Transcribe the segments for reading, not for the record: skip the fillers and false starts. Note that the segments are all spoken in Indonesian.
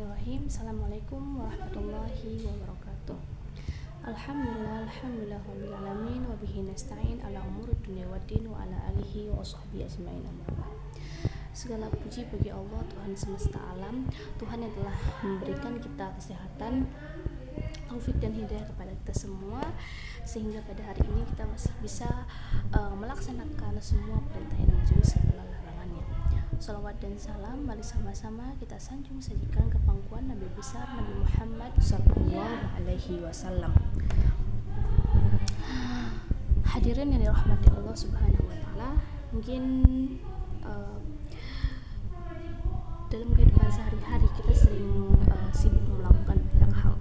Bismillahirrahmanirrahim. Assalamualaikum warahmatullahi wabarakatuh. Alhamdulillah rabbil alamin wa bihi nasta'in ala umuri dunya waddin wa ala alihi wa sahbihi ajmain. Segala puji bagi Allah, Tuhan semesta alam, Tuhan yang telah memberikan kita kesehatan, taufik dan hidayah kepada kita semua, sehingga pada hari ini kita masih bisa melaksanakan semua perintah yang menjauhi segala larangannya. Salawat dan salam mari sama-sama kita sanjung sajikan ke pangkuan Nabi besar Nabi Muhammad sallallahu alaihi wasallam. Hadirin yang dirahmati Allah Subhanahu wa taala, mungkin dalam kehidupan sehari-hari kita sering sibuk melakukan banyak hal,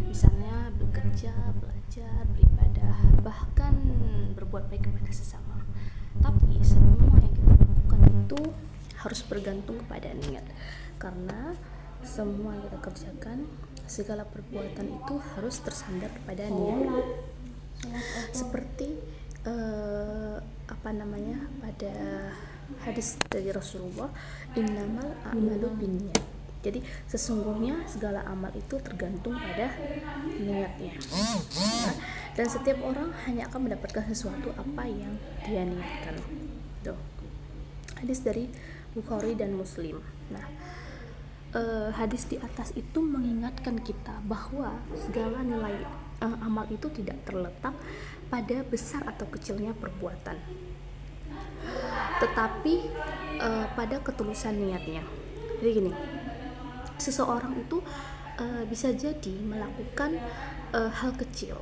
misalnya bekerja, belajar, beribadah, bahkan berbuat baik kepada sesama. Tapi semua yang kita lakukan itu harus bergantung kepada niat, karena semua yang kita kerjakan, segala perbuatan itu harus tersandar kepada niat. Seperti pada hadis dari Rasulullah, innamal a'malu binniyat. Jadi sesungguhnya segala amal itu tergantung pada niatnya. Dan setiap orang hanya akan mendapatkan sesuatu apa yang dia niatkan. Tuh. Hadis dari Bukhari dan Muslim. Nah, hadis di atas itu mengingatkan kita bahwa segala nilai amal itu tidak terletak pada besar atau kecilnya perbuatan, tetapi pada ketulusan niatnya. Jadi gini, seseorang itu bisa jadi melakukan hal kecil,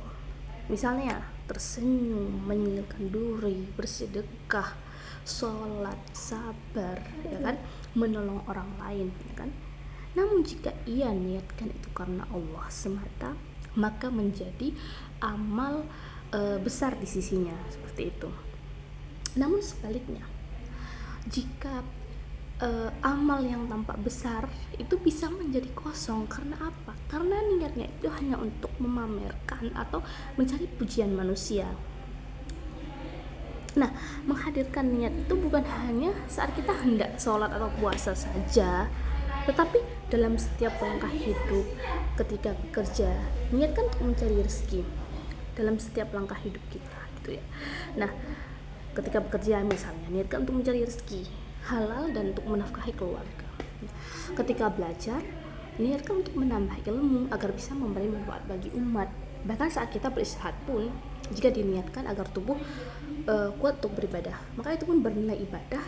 misalnya tersenyum, menyilangkan duri, bersedekah, sholat, sabar, ya kan, menolong orang lain, ya kan. Namun jika ia niatkan itu karena Allah semata, maka menjadi amal besar di sisinya, seperti itu. Namun sebaliknya, jika amal yang tampak besar itu bisa menjadi kosong. Karena apa? Karena niatnya itu hanya untuk memamerkan atau mencari pujian manusia. Nah, menghadirkan niat itu bukan hanya saat kita hendak sholat atau puasa saja, tetapi dalam setiap langkah hidup. Ketika bekerja, niatkan untuk mencari rezeki dalam setiap langkah hidup kita, gitu ya. Nah, ketika bekerja misalnya, niatkan untuk mencari rezeki halal dan untuk menafkahi keluarga. Ketika belajar, niatkan untuk menambah ilmu agar bisa memberi manfaat bagi umat. Bahkan saat kita beristirahat pun, jika diniatkan agar tubuh kuat untuk beribadah, maka itu pun bernilai ibadah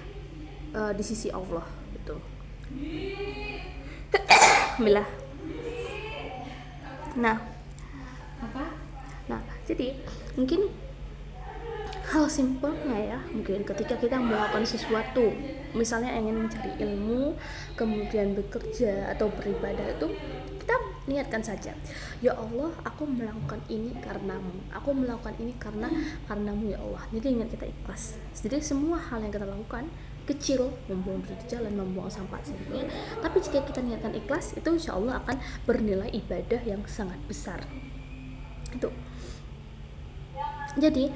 di sisi Allah, gitu. Alhamdulillah. Nah, jadi mungkin hal simpelnya ya, mungkin ketika kita melakukan sesuatu, misalnya ingin mencari ilmu, kemudian bekerja atau beribadah, itu kita niatkan saja, ya Allah, aku melakukan ini karenamu, aku melakukan ini karenamu ya Allah. Jadi ingat, kita ikhlas. Jadi semua hal yang kita lakukan, kecil, membuang diri di jalan, membuang sampah sebagainya, tapi jika kita niatkan ikhlas, itu insya Allah akan bernilai ibadah yang sangat besar. Itu. Jadi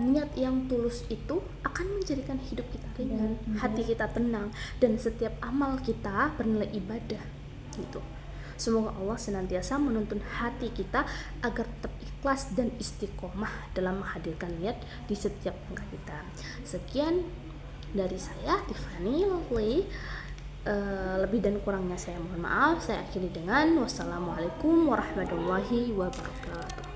niat yang tulus itu akan menjadikan hidup kita ringan, hati kita tenang, dan setiap amal kita bernilai ibadah, gitu. Semoga Allah senantiasa menuntun hati kita agar tetap ikhlas dan istiqomah dalam menghadirkan niat di setiap langkah kita. Sekian dari saya, Tiffany Lovely. Lebih dan kurangnya saya mohon maaf. Saya akhiri dengan wassalamualaikum warahmatullahi wabarakatuh.